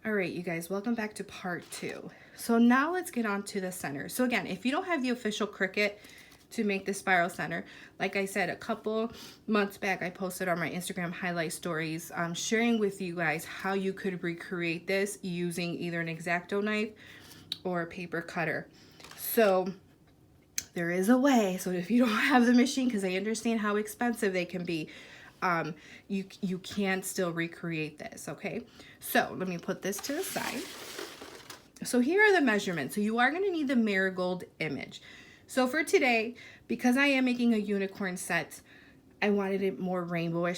All right, you guys, welcome back to part 2. So now let's get on to the center. So again, if you don't have the official Cricut to make the spiral center, like I said, a couple months back, I posted on my Instagram highlight stories, sharing with you guys how you could recreate this using either an X-Acto knife or a paper cutter. So there is a way. So if you don't have the machine, because I understand how expensive they can be, you can still recreate this. Okay, so let me put this to the side. So here are the measurements. So you are going to need the marigold image. So for today, because I am making a unicorn set, I wanted it more rainbowish.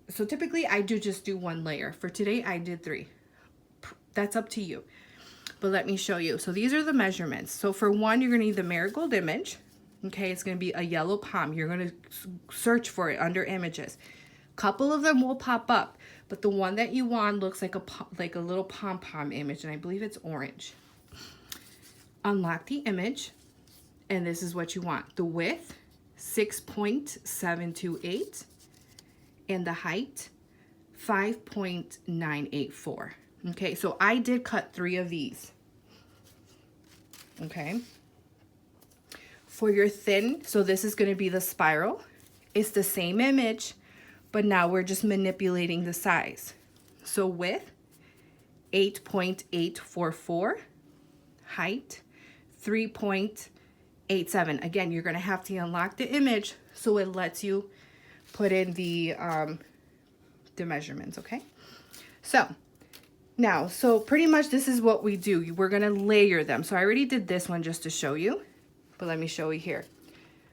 So typically I just do 1 layer. For today I did 3. That's up to you. But let me show you. So these are the measurements. So for 1, you're going to need the marigold image. Okay, it's going to be a yellow pom. You're going to search for it under images. Couple of them will pop up, but the one that you want looks like a little pom-pom image, and I believe it's orange. Unlock the image, and this is what you want. The width, 6.728, and the height, 5.984. Okay, so I did cut 3 of these. Okay. For your thin, so this is going to be the spiral. It's the same image, but now we're just manipulating the size. So width, 8.844, height, 3.87. Again, you're going to have to unlock the image so it lets you put in the measurements, okay? So now, so pretty much this is what we do. We're going to layer them. So I already did this one just to show you. But let me show you here.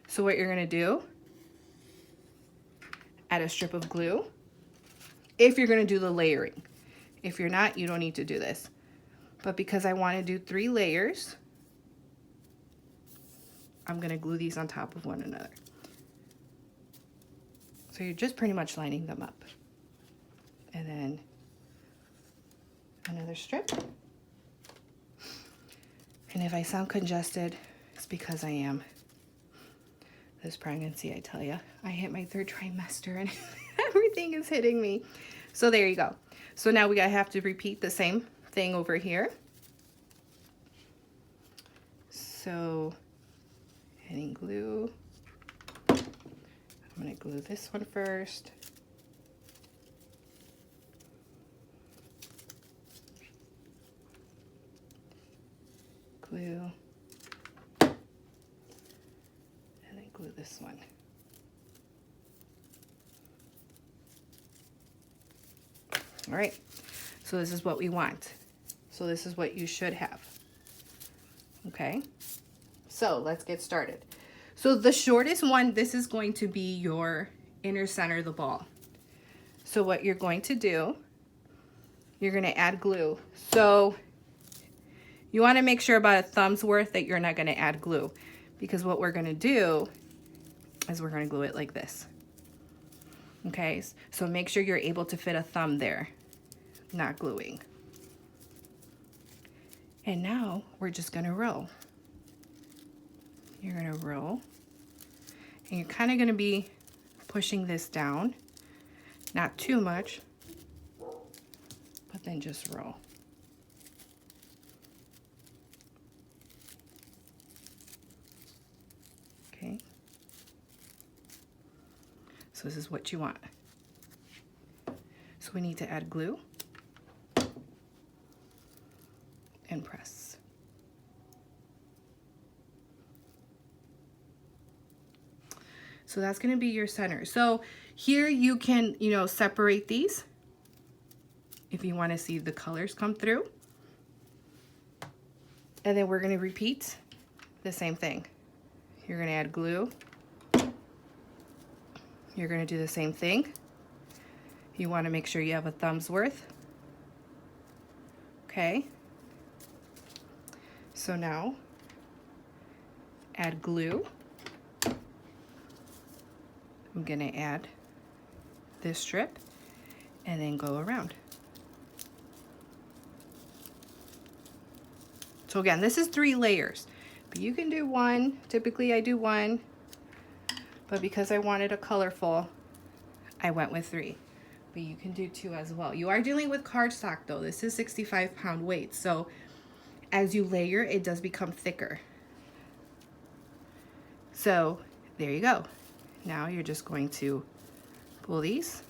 So what you're gonna do, add a strip of glue if you're gonna do the layering. If you're not, you don't need to do this. But because I wanna do 3 layers, I'm gonna glue these on top of one another. So you're just pretty much lining them up. And then another strip. And if I sound congested, it's because I am. This pregnancy, I tell you, I hit my 3rd trimester and everything is hitting me. So there you go. So now we have to repeat the same thing over here. So adding glue. I'm gonna glue this one first. Glue. Glue this one. All right, so this is what we want. So this is what you should have. Okay, so let's get started. So the shortest one, this is going to be your inner center of the ball. So what you're going to do, you're going to add glue. So you want to make sure about a thumb's worth that you're not going to add glue, because what we're going to do is we're going to glue it like this. Okay, so make sure you're able to fit a thumb there, not gluing. And now we're just going to roll. You're going to roll, and you're kind of going to be pushing this down, not too much, but then just roll. Okay. So this is what you want. So we need to add glue and press. So that's going to be your center. So here you can, separate these if you want to see the colors come through. And then we're going to repeat the same thing. You're going to add glue. You're going to do the same thing. You want to make sure you have a thumb's worth. Okay. So now add glue. I'm going to add this strip and then go around. So again, this is 3 layers, but you can do 1. Typically I do 1, but because I wanted a colorful, I went with 3. but you can do 2 as well. You are dealing with cardstock though. This is 65-pound weight, so as you layer, it does become thicker. So there you go. Now you're just going to pull these.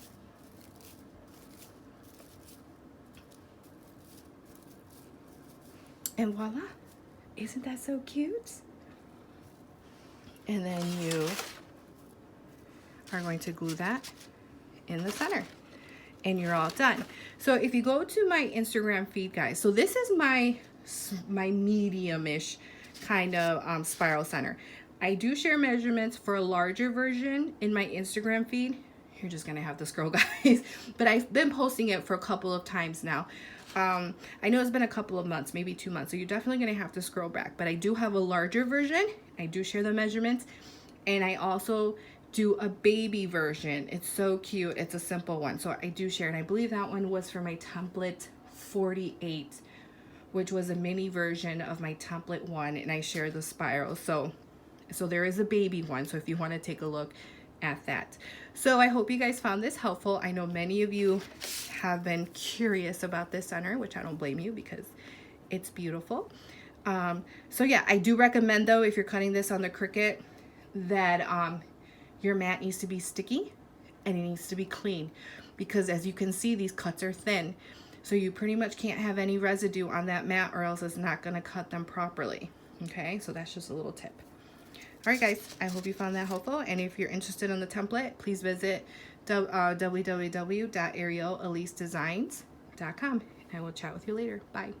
And voila, isn't that so cute? And then you are going to glue that in the center and you're all done. So if you go to my Instagram feed, guys, so this is my medium-ish kind of spiral center. I do share measurements for a larger version in my Instagram feed. You're just gonna have to scroll, guys, but I've been posting it for a couple of times now. I know it's been a couple of months, maybe 2 months, so you're definitely gonna have to scroll back, but I do have a larger version. I do share the measurements, and I also do a baby version. It's so cute. It's a simple one, so I do share, and I believe that one was for my template 48, which was a mini version of my template 1, and I share the spiral. So there is a baby one, so if you want to take a look at that. So I hope you guys found this helpful. I know many of you have been curious about this center, which I don't blame you because it's beautiful. So yeah, I do recommend though, if you're cutting this on the Cricut, that your mat needs to be sticky and it needs to be clean, because as you can see, these cuts are thin. So you pretty much can't have any residue on that mat or else it's not gonna cut them properly. Okay, so that's just a little tip. All right, guys, I hope you found that helpful. And if you're interested in the template, please visit www.arielelisedesigns.com. And I will chat with you later. Bye.